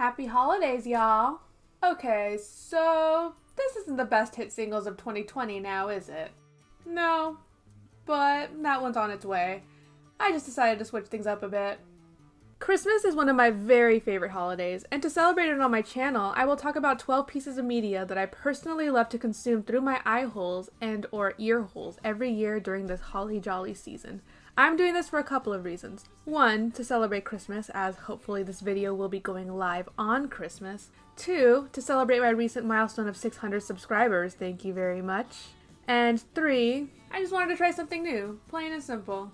Happy holidays, y'all! Okay, so this isn't the best hit singles of 2020 now, is it? No, but that one's on its way. I just decided to switch things up a bit. Christmas is one of my very favorite holidays, and to celebrate it on my channel, I will talk about 12 pieces of media that I personally love to consume through my eye holes and or ear holes every year during this holly jolly season. I'm doing this for a couple of reasons. One, to celebrate Christmas, as hopefully this video will be going live on Christmas. Two, to celebrate my recent milestone of 600 subscribers, thank you very much. And three, I just wanted to try something new, plain and simple.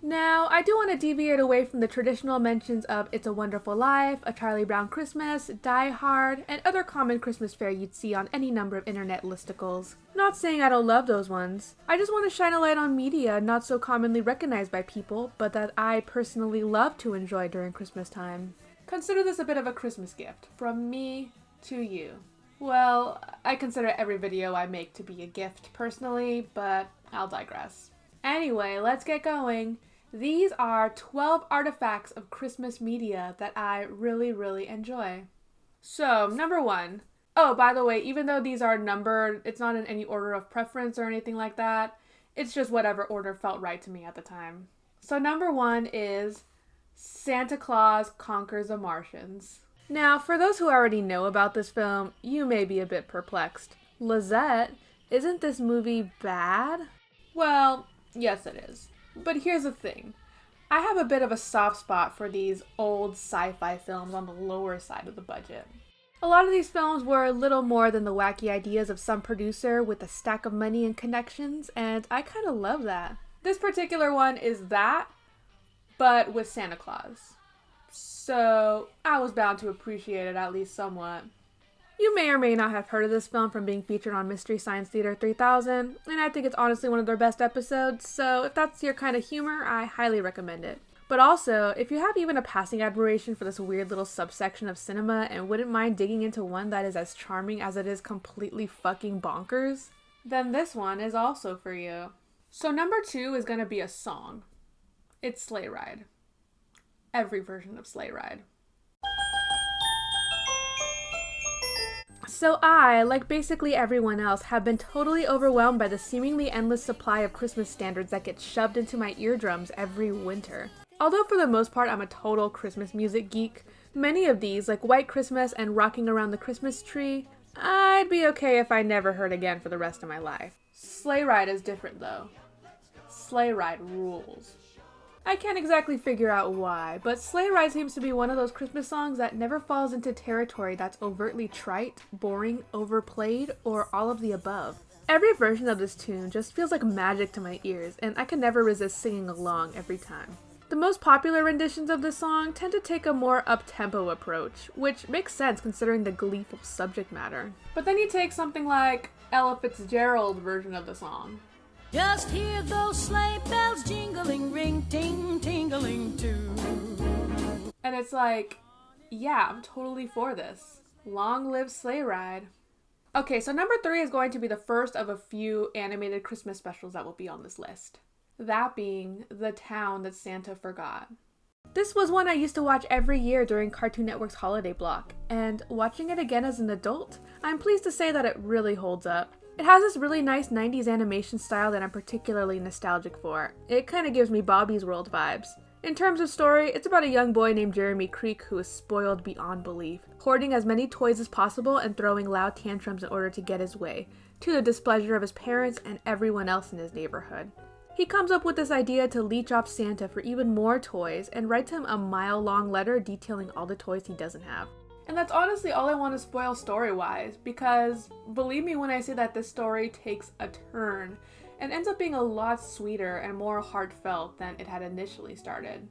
Now, I do want to deviate away from the traditional mentions of It's a Wonderful Life, A Charlie Brown Christmas, Die Hard, and other common Christmas fare you'd see on any number of internet listicles. Not saying I don't love those ones. I just want to shine a light on media not so commonly recognized by people, but that I personally love to enjoy during Christmas time. Consider this a bit of a Christmas gift, from me to you. Well, I consider every video I make to be a gift personally, but I'll digress. Anyway, let's get going. These are 12 artifacts of Christmas media that I really enjoy. So, number one. Oh, by the way, even though these are numbered, it's not in any order of preference or anything like that. It's just whatever order felt right to me at the time. So number one is Santa Claus Conquers the Martians. Now, for those who already know about this film, you may be a bit perplexed. Lyzette, isn't this movie bad? Well, yes it is. But here's the thing. I have a bit of a soft spot for these old sci-fi films on the lower side of the budget. A lot of these films were little more than the wacky ideas of some producer with a stack of money and connections, and I kind of love that. This particular one is that, but with Santa Claus. So I was bound to appreciate it at least somewhat. You may or may not have heard of this film from being featured on Mystery Science Theater 3000, and I think it's honestly one of their best episodes, so if that's your kind of humor, I highly recommend it. But also, if you have even a passing admiration for this weird little subsection of cinema and wouldn't mind digging into one that is as charming as it is completely fucking bonkers, then this one is also for you. So number two is gonna be a song. It's Sleigh Ride. Every version of Sleigh Ride. So I, like basically everyone else, have been totally overwhelmed by the seemingly endless supply of Christmas standards that get shoved into my eardrums every winter. Although for the most part I'm a total Christmas music geek, many of these, like White Christmas and Rocking Around the Christmas Tree, I'd be okay if I never heard again for the rest of my life. Sleigh Ride is different though. Sleigh Ride rules. I can't exactly figure out why, but Sleigh Ride seems to be one of those Christmas songs that never falls into territory that's overtly trite, boring, overplayed, or all of the above. Every version of this tune just feels like magic to my ears, and I can never resist singing along every time. The most popular renditions of this song tend to take a more up-tempo approach, which makes sense considering the gleeful subject matter. But then you take something like Ella Fitzgerald's version of the song. Just hear those sleigh bells jingling, ring, ting, tingling too. And it's like, yeah, I'm totally for this. Long live Sleigh Ride. Okay, so number three is going to be the first of a few animated Christmas specials that will be on this list. That being The Town That Santa Forgot. This was one I used to watch every year during Cartoon Network's holiday block, and watching it again as an adult, I'm pleased to say that it really holds up. It has this really nice 90s animation style that I'm particularly nostalgic for. It kind of gives me Bobby's World vibes. In terms of story, it's about a young boy named Jeremy Creek who is spoiled beyond belief, hoarding as many toys as possible and throwing loud tantrums in order to get his way, to the displeasure of his parents and everyone else in his neighborhood. He comes up with this idea to leech off Santa for even more toys and writes him a mile-long letter detailing all the toys he doesn't have. And that's honestly all I want to spoil story-wise, because believe me when I say that this story takes a turn and ends up being a lot sweeter and more heartfelt than it had initially started.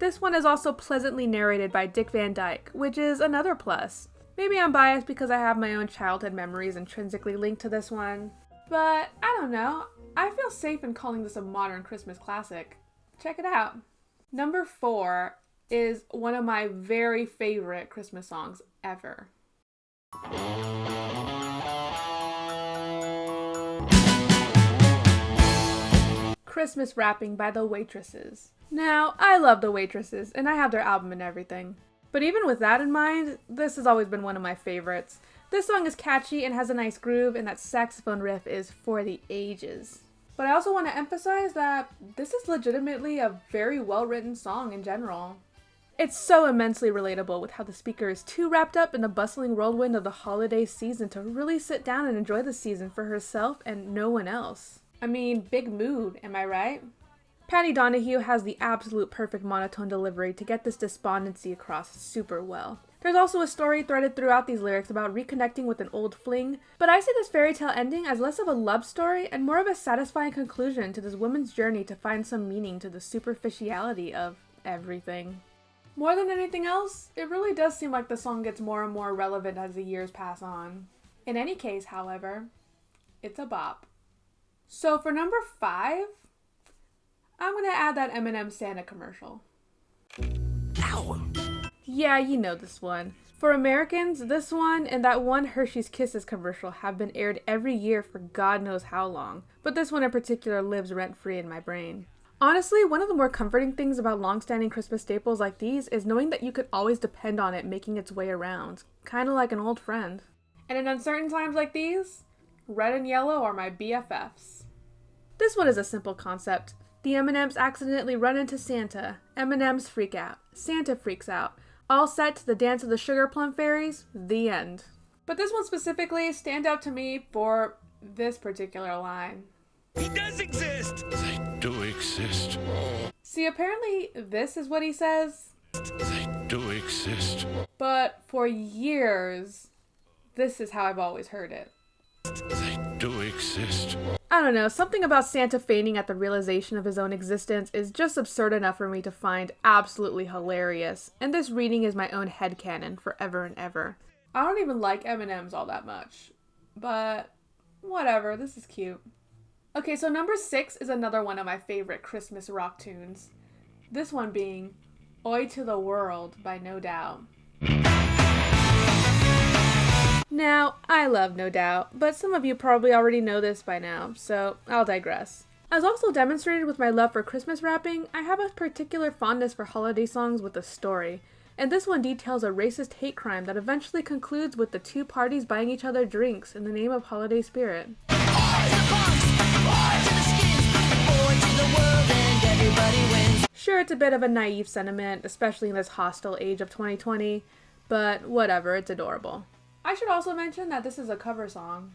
This one is also pleasantly narrated by Dick Van Dyke, which is another plus. Maybe I'm biased because I have my own childhood memories intrinsically linked to this one, but I don't know. I feel safe in calling this a modern Christmas classic. Check it out. Number four is one of my very favorite Christmas songs ever. Christmas Wrapping by the Waitresses. Now, I love the Waitresses, and I have their album and everything. But even with that in mind, this has always been one of my favorites. This song is catchy and has a nice groove, and that saxophone riff is for the ages. But I also want to emphasize that this is legitimately a very well-written song in general. It's so immensely relatable with how the speaker is too wrapped up in the bustling whirlwind of the holiday season to really sit down and enjoy the season for herself and no one else. I mean, big mood, am I right? Patty Donahue has the absolute perfect monotone delivery to get this despondency across super well. There's also a story threaded throughout these lyrics about reconnecting with an old fling, but I see this fairy tale ending as less of a love story and more of a satisfying conclusion to this woman's journey to find some meaning to the superficiality of everything. More than anything else, it really does seem like the song gets more and more relevant as the years pass on. In any case, however, it's a bop. So for number 5, I'm gonna add that M&M Santa commercial. Ow! Yeah, you know this one. For Americans, this one and that one Hershey's Kisses commercial have been aired every year for God knows how long, but this one in particular lives rent-free in my brain. Honestly, one of the more comforting things about long-standing Christmas staples like these is knowing that you could always depend on it making its way around, kinda like an old friend. And in uncertain times like these, red and yellow are my BFFs. This one is a simple concept. The M&Ms accidentally run into Santa, M&Ms freak out, Santa freaks out, all set to the dance of the sugar plum fairies, the end. But this one specifically stands out to me for this particular line. He does exist! They do exist. See, apparently this is what he says. They do exist. But for years, this is how I've always heard it. They do exist. I don't know, something about Santa fainting at the realization of his own existence is just absurd enough for me to find absolutely hilarious, and this reading is my own headcanon forever and ever. I don't even like M&Ms all that much, but whatever, this is cute. Okay, so number 6 is another one of my favorite Christmas rock tunes. This one being Oi to the World by No Doubt. Now, I love No Doubt, but some of you probably already know this by now, so I'll digress. As also demonstrated with my love for Christmas rapping, I have a particular fondness for holiday songs with a story, and this one details a racist hate crime that eventually concludes with the two parties buying each other drinks in the name of holiday spirit. Sure, it's a bit of a naive sentiment, especially in this hostile age of 2020, but whatever, it's adorable. I should also mention that this is a cover song.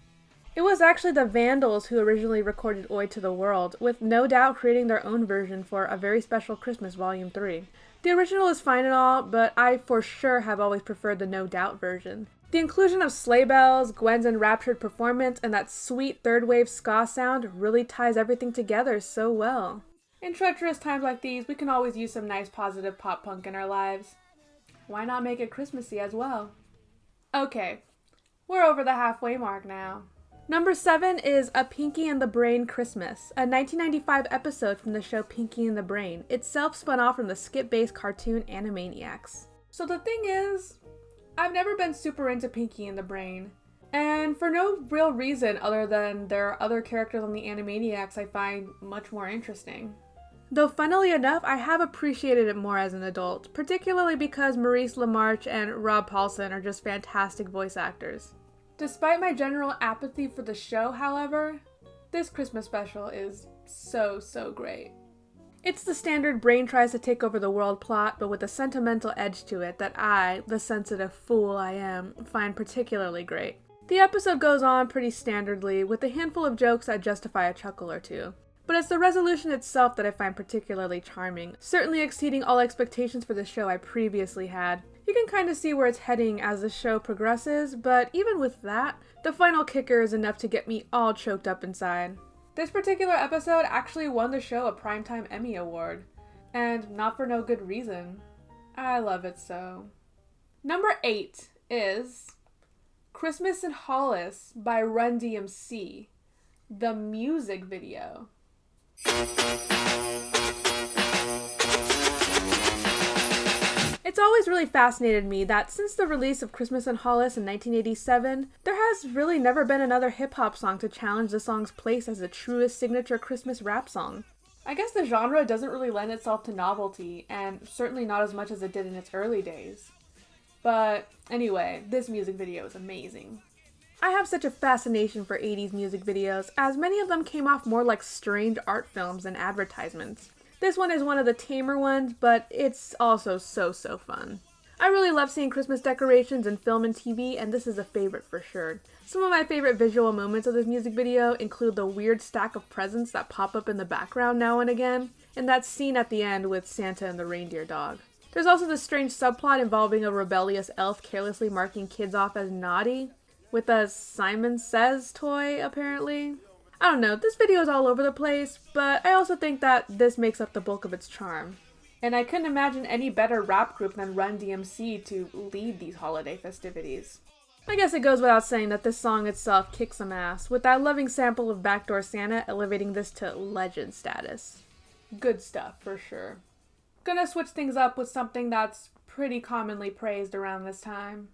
It was actually the Vandals who originally recorded Oi to the World, with No Doubt creating their own version for A Very Special Christmas Volume 3. The original is fine and all, but I for sure have always preferred the No Doubt version. The inclusion of sleigh bells, Gwen's enraptured performance, and that sweet third-wave ska sound really ties everything together so well. In treacherous times like these, we can always use some nice positive pop punk in our lives. Why not make it Christmassy as well? Okay, we're over the halfway mark now. Number 7 is A Pinky and the Brain Christmas, a 1995 episode from the show Pinky and the Brain, itself spun off from the skit-based cartoon Animaniacs. So the thing is, I've never been super into Pinky and the Brain, and for no real reason other than there are other characters on the Animaniacs I find much more interesting. Though funnily enough, I have appreciated it more as an adult, particularly because Maurice LaMarche and Rob Paulsen are just fantastic voice actors. Despite my general apathy for the show, however, this Christmas special is so great. It's the standard brain tries to take over the world plot, but with a sentimental edge to it that I, the sensitive fool I am, find particularly great. The episode goes on pretty standardly, with a handful of jokes that justify a chuckle or two. But it's the resolution itself that I find particularly charming, certainly exceeding all expectations for the show I previously had. You can kind of see where it's heading as the show progresses, but even with that, the final kicker is enough to get me all choked up inside. This particular episode actually won the show a Primetime Emmy Award, and not for no good reason. I love it so. Number 8 is Christmas in Hollis by Run DMC, the music video. It's always really fascinated me that since the release of Christmas in Hollis in 1987, there has really never been another hip-hop song to challenge the song's place as the truest signature Christmas rap song. I guess the genre doesn't really lend itself to novelty, and certainly not as much as it did in its early days. But anyway, this music video is amazing. I have such a fascination for 80s music videos, as many of them came off more like strange art films than advertisements. This one is one of the tamer ones, but it's also so fun. I really love seeing Christmas decorations in film and TV, and this is a favorite for sure. Some of my favorite visual moments of this music video include the weird stack of presents that pop up in the background now and again, and that scene at the end with Santa and the reindeer dog. There's also this strange subplot involving a rebellious elf carelessly marking kids off as naughty, with a Simon Says toy, apparently. I don't know, this video is all over the place, but I also think that this makes up the bulk of its charm. And I couldn't imagine any better rap group than Run DMC to lead these holiday festivities. I guess it goes without saying that this song itself kicks some ass, with that loving sample of Backdoor Santa elevating this to legend status. Good stuff, for sure. Gonna switch things up with something that's pretty commonly praised around this time.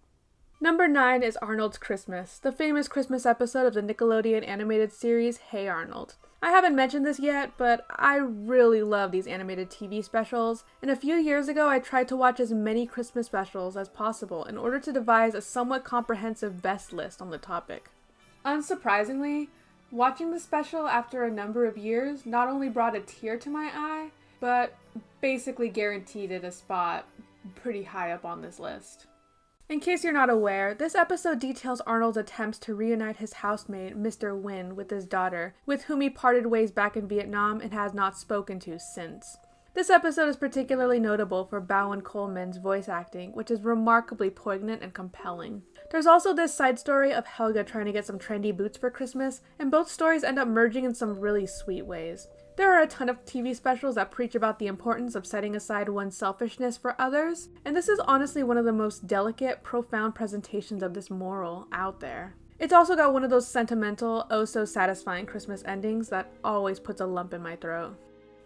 Number 9 is Arnolds Christmas, the famous Christmas episode of the Nickelodeon animated series Hey Arnold. I haven't mentioned this yet, but I really love these animated TV specials, and a few years ago I tried to watch as many Christmas specials as possible in order to devise a somewhat comprehensive best list on the topic. Unsurprisingly, watching the special after a number of years not only brought a tear to my eye, but basically guaranteed it a spot pretty high up on this list. In case you're not aware, this episode details Arnold's attempts to reunite his housemate, Mr. Wynn, with his daughter, with whom he parted ways back in Vietnam and has not spoken to since. This episode is particularly notable for Bowen Coleman's voice acting, which is remarkably poignant and compelling. There's also this side story of Helga trying to get some trendy boots for Christmas, and both stories end up merging in some really sweet ways. There are a ton of TV specials that preach about the importance of setting aside one's selfishness for others, and this is honestly one of the most delicate, profound presentations of this moral out there. It's also got one of those sentimental, oh-so-satisfying Christmas endings that always puts a lump in my throat.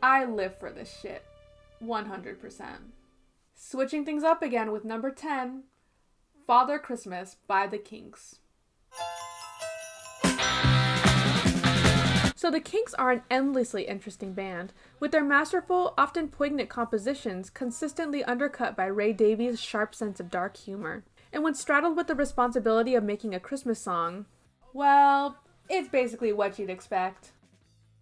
I live for this shit. 100%. Switching things up again with number 10, Father Christmas by the Kinks. So the Kinks are an endlessly interesting band, with their masterful, often poignant compositions consistently undercut by Ray Davies' sharp sense of dark humor. And when straddled with the responsibility of making a Christmas song, well, it's basically what you'd expect.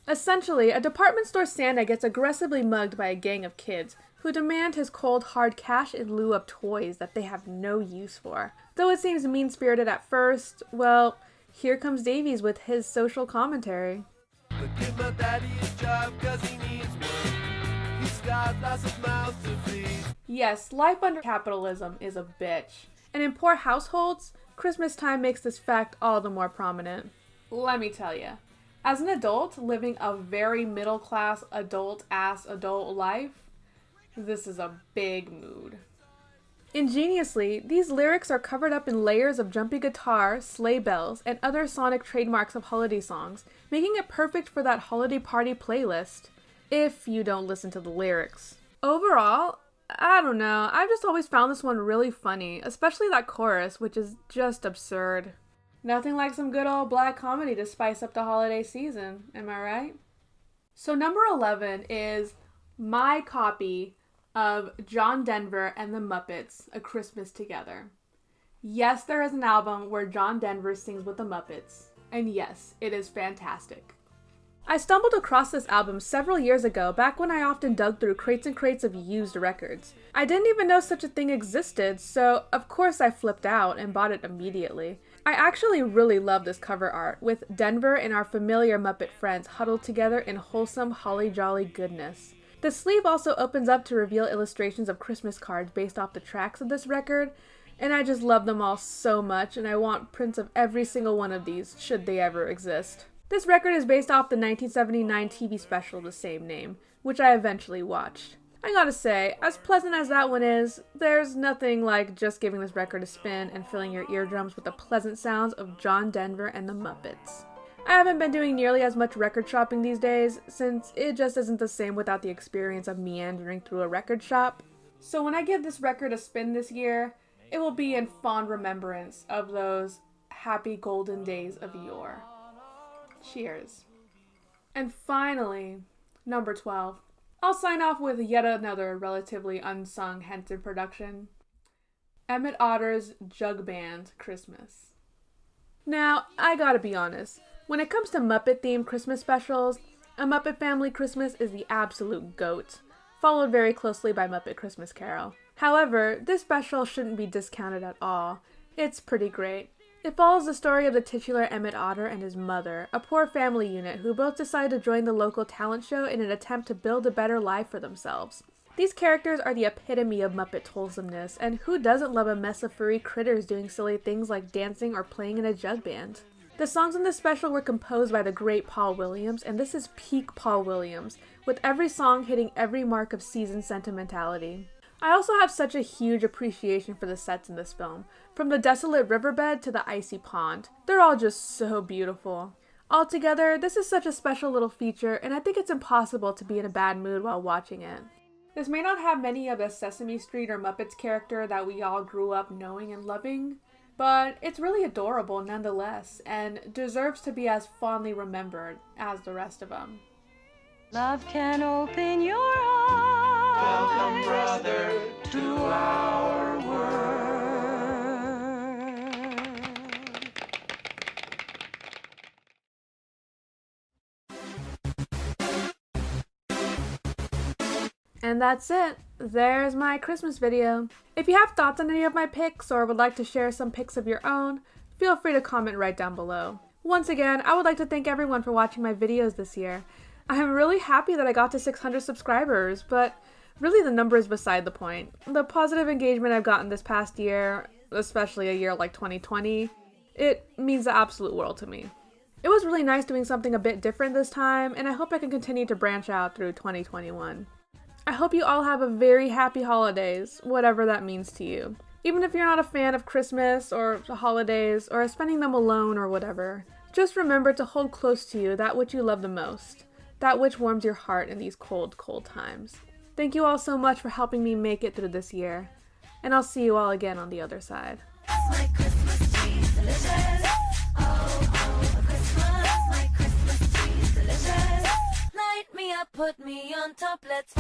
Essentially, a department store Santa gets aggressively mugged by a gang of kids, who demand his cold, hard cash in lieu of toys that they have no use for. Though it seems mean-spirited at first, well, here comes Davies with his social commentary. Give my daddy a job 'cause he needs work. He's got lots of mouths to feed. Yes, life under capitalism is a bitch. And in poor households, Christmas time makes this fact all the more prominent. Let me tell you, as an adult living a very middle-class adult life, this is a big mood. Ingeniously, these lyrics are covered up in layers of jumpy guitar, sleigh bells, and other sonic trademarks of holiday songs, making it perfect for that holiday party playlist, if you don't listen to the lyrics. Overall, I don't know, I've just always found this one really funny, especially that chorus, which is just absurd. Nothing like some good old black comedy to spice up the holiday season, am I right? So number 11 is my copy of John Denver and the Muppets, A Christmas Together. Yes, there is an album where John Denver sings with the Muppets, and yes, it is fantastic. I stumbled across this album several years ago, back when I often dug through crates and crates of used records. I didn't even know such a thing existed, so of course I flipped out and bought it immediately. I actually really love this cover art, with Denver and our familiar Muppet friends huddled together in wholesome holly jolly goodness. The sleeve also opens up to reveal illustrations of Christmas cards based off the tracks of this record, and I just love them all so much, and I want prints of every single one of these, should they ever exist. This record is based off the 1979 TV special of the same name, which I eventually watched. I gotta say, as pleasant as that one is, there's nothing like just giving this record a spin and filling your eardrums with the pleasant sounds of John Denver and the Muppets. I haven't been doing nearly as much record shopping these days, since it just isn't the same without the experience of meandering through a record shop. So when I give this record a spin this year, it will be in fond remembrance of those happy golden days of yore. Cheers. And finally, number 12. I'll sign off with yet another relatively unsung Henson production. Emmett Otter's Jug Band Christmas. Now, I gotta be honest, when it comes to Muppet-themed Christmas specials, A Muppet Family Christmas is the absolute GOAT, followed very closely by Muppet Christmas Carol. However, this special shouldn't be discounted at all. It's pretty great. It follows the story of the titular Emmett Otter and his mother, a poor family unit who both decide to join the local talent show in an attempt to build a better life for themselves. These characters are the epitome of Muppet tolesomeness, and who doesn't love a mess of furry critters doing silly things like dancing or playing in a jug band? The songs in this special were composed by the great Paul Williams, and this is peak Paul Williams, with every song hitting every mark of seasoned sentimentality. I also have such a huge appreciation for the sets in this film, from the desolate riverbed to the icy pond. They're all just so beautiful. Altogether, this is such a special little feature, and I think it's impossible to be in a bad mood while watching it. This may not have many of the Sesame Street or Muppets character that we all grew up knowing and loving, but it's really adorable nonetheless, and deserves to be as fondly remembered as the rest of them. Love can open your eyes. Welcome, brother, to our world. And that's it. There's my Christmas video. If you have thoughts on any of my picks or would like to share some picks of your own, feel free to comment right down below. Once again, I would like to thank everyone for watching my videos this year. I am really happy that I got to 600 subscribers, but really the number is beside the point. The positive engagement I've gotten this past year, especially a year like 2020, it means the absolute world to me. It was really nice doing something a bit different this time, and I hope I can continue to branch out through 2021. I hope you all have a very happy holidays, whatever that means to you. Even if you're not a fan of Christmas or the holidays or spending them alone or whatever, just remember to hold close to you that which you love the most, that which warms your heart in these cold, cold times. Thank you all so much for helping me make it through this year, and I'll see you all again on the other side. My Christmas tree's delicious. Oh, oh, Christmas. My Christmas tree's delicious. Light me up, put me on top, let's